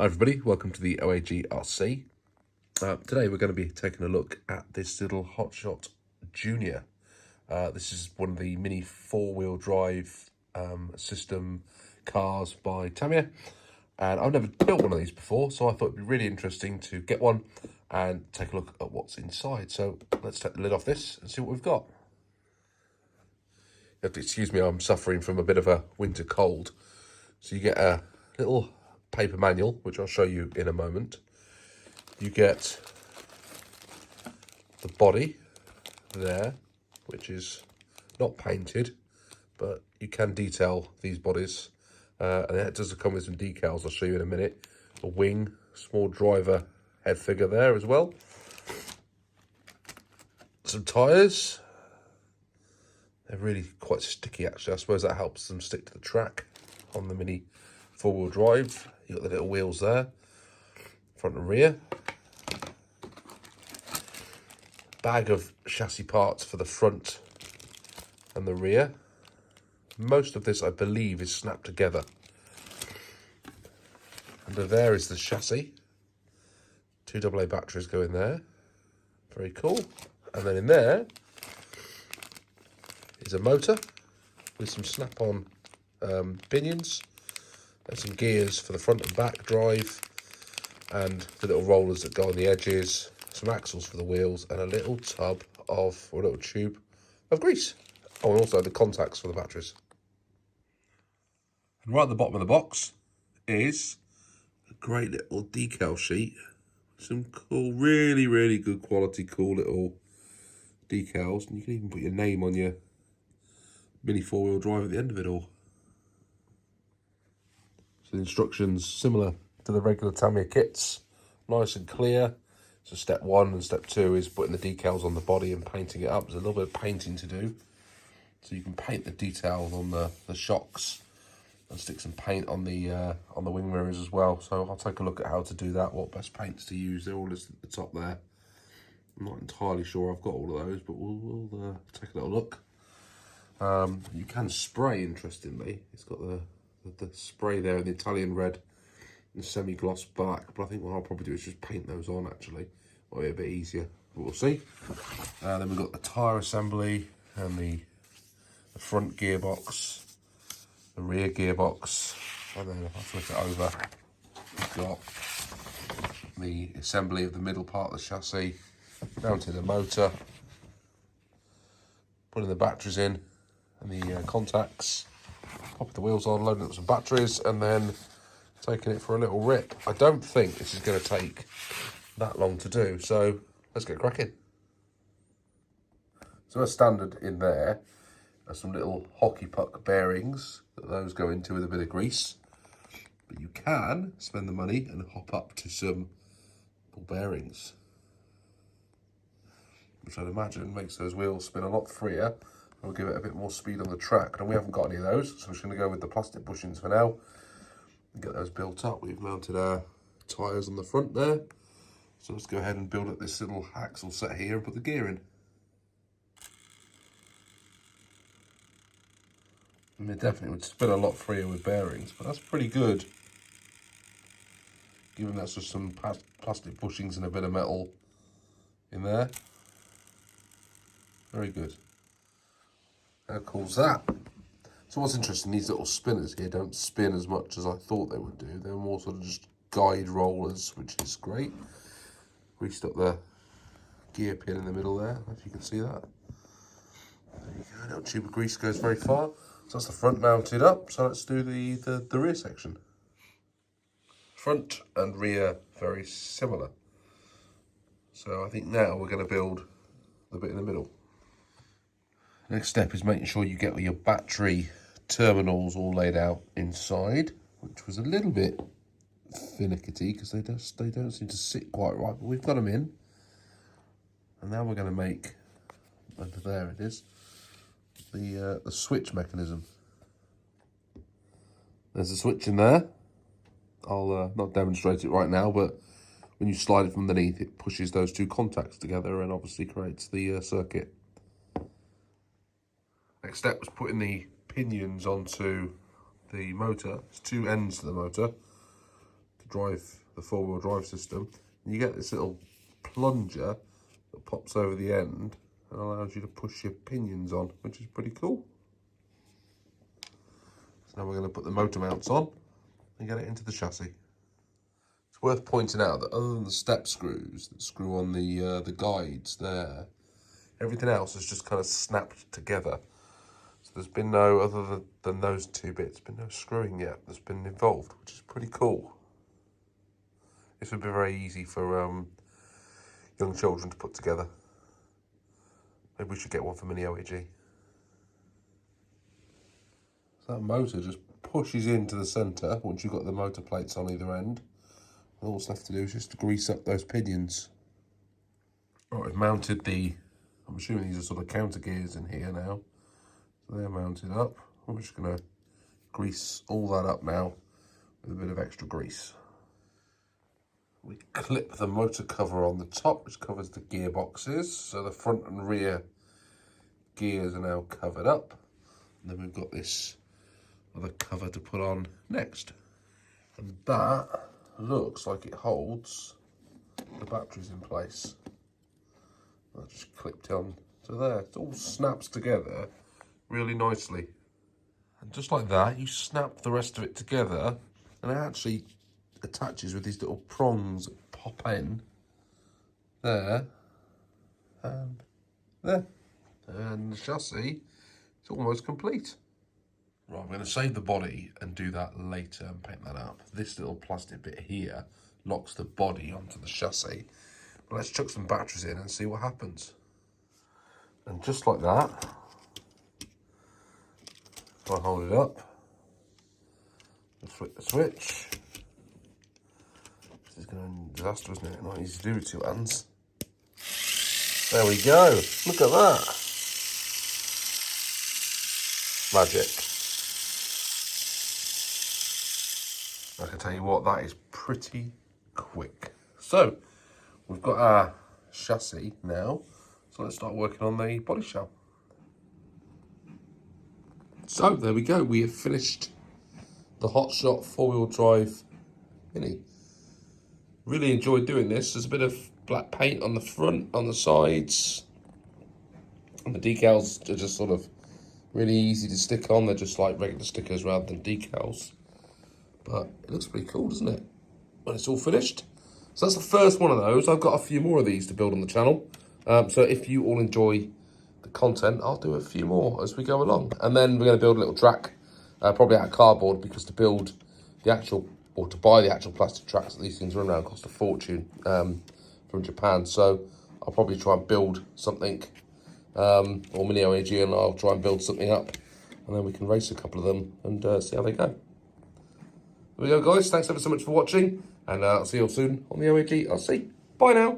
Hi everybody, welcome to the OAG RC. Today we're going to be taking a look at this little Hotshot Junior. This is one of the mini four-wheel drive system cars by Tamiya. And I've never built one of these before, so I thought it'd be really interesting to get one and take a look at what's inside. So let's take the lid off this and see what we've got. You have to excuse me, I'm suffering from a bit of a winter cold. So you get a little paper manual, which I'll show you in a moment. You get the body there, which is not painted, but you can detail these bodies. And it does come with some decals I'll show you in a minute. A wing, small driver head figure there as well. Some tyres. They're really quite sticky actually. I suppose that helps them stick to the track on the mini four-wheel drive. You've got the little wheels there, front and rear. Bag of chassis parts for the front and the rear. Most of this, I believe, is snapped together. Under there is the chassis. 2 AA batteries go in there. Very cool. And then in there is a motor with some snap-on pinions. And some gears for the front and back drive, and the little rollers that go on the edges, some axles for the wheels, and a little tube of grease. Oh, and also the contacts for the batteries. And right at the bottom of the box is a great little decal sheet. Some cool, really good quality, cool little decals. And you can even put your name on your mini four-wheel drive at the end of it all. So the instructions similar to the regular Tamiya kits, nice and clear. So step 1 and step 2 is putting the decals on the body and painting it up. There's a little bit of painting to do. So you can paint the details on the shocks and stick some paint on the wing mirrors as well. So I'll take a look at how to do that, what best paints to use. They're all listed at the top there. I'm not entirely sure I've got all of those, but we'll take a little look. You can spray, interestingly. It's got the spray there in the Italian red and semi-gloss black, but I think what I'll probably do is just paint those on actually. Might be a bit easier, but we'll see. Then we've got the tyre assembly and the front gearbox, the rear gearbox, and then if I flip it over, we've got the assembly of the middle part of the chassis, mounting the motor, putting the batteries in and the contacts, popping the wheels on, loading up some batteries, and then taking it for a little rip. I don't think this is going to take that long to do, so let's get cracking. So as standard in there are some little hockey puck bearings that those go into with a bit of grease. But you can spend the money and hop up to some ball bearings, which I'd imagine makes those wheels spin a lot freer. We'll give it a bit more speed on the track. And we haven't got any of those, so we're just going to go with the plastic bushings for now and get those built up. We've mounted our tyres on the front there. So let's go ahead and build up this little axle set here and put the gear in. I mean, it definitely would spin a lot freer with bearings, but that's pretty good, given that's just some plastic bushings and a bit of metal in there. Very good. How cool's that? So what's interesting, these little spinners here don't spin as much as I thought they would do. They're more sort of just guide rollers, which is great. Greased up the gear pin in the middle there, if you can see that. There you go, a little tube of grease goes very far. So that's the front mounted up, so let's do the rear section. Front and rear, very similar. So I think now we're going to build the bit in the middle. Next step is making sure you get your battery terminals all laid out inside, which was a little bit finicky because they don't seem to sit quite right, but we've got them in. And now we're going to make, under there it is, the switch mechanism. There's a switch in there. I'll not demonstrate it right now, but when you slide it from underneath, it pushes those two contacts together and obviously creates the circuit. Next step was putting the pinions onto the motor. There's 2 ends to the motor to drive the four-wheel drive system. And you get this little plunger that pops over the end and allows you to push your pinions on, which is pretty cool. So now we're going to put the motor mounts on and get it into the chassis. It's worth pointing out that other than the step screws that screw on the guides there, everything else is just kind of snapped together. So there's been no, other than those two bits, been no screwing yet that's been involved, which is pretty cool. This would be very easy for young children to put together. Maybe we should get one for Mini OAG. So that motor just pushes into the centre once you've got the motor plates on either end. And all that's left to do is just to grease up those pinions. Right, I've mounted the, I'm assuming these are sort of counter gears in here now. So they're mounted up. I'm just going to grease all that up now with a bit of extra grease. We clip the motor cover on the top, which covers the gearboxes. So the front and rear gears are now covered up. And then we've got this other cover to put on next. And that looks like it holds the batteries in place. That just clipped on to there. It all snaps together really nicely. And just like that, you snap the rest of it together and it actually attaches with these little prongs that pop in there and there. And the chassis is almost complete. Right, I'm going to save the body and do that later and paint that up. This little plastic bit here locks the body onto the chassis. But let's chuck some batteries in and see what happens. And just like that, if I hold it up, flick the switch. This is going to be a disaster, isn't it? Not easy to do with two hands. There we go. Look at that. Magic. I can tell you what, that is pretty quick. So, we've got our chassis now. So let's start working on the body shell. So there we go. We have finished the Hotshot four-wheel drive Mini. Really enjoyed doing this. There's a bit of black paint on the front, on the sides. And the decals are just sort of really easy to stick on. They're just like regular stickers rather than decals. But it looks pretty cool, doesn't it? When it's all finished. So that's the first one of those. I've got a few more of these to build on the channel. So if you all enjoy the content, I'll do a few more as we go along. And then we're going to build a little track, probably out of cardboard, because to build the actual, or to buy the actual plastic tracks that these things run around cost a fortune from Japan. So I'll probably try and build something, or Mini OAG, and I'll try and build something up. And then we can race a couple of them and see how they go. There we go, guys. Thanks ever so much for watching. And I'll see you all soon on the OAG. I'll see. Bye now.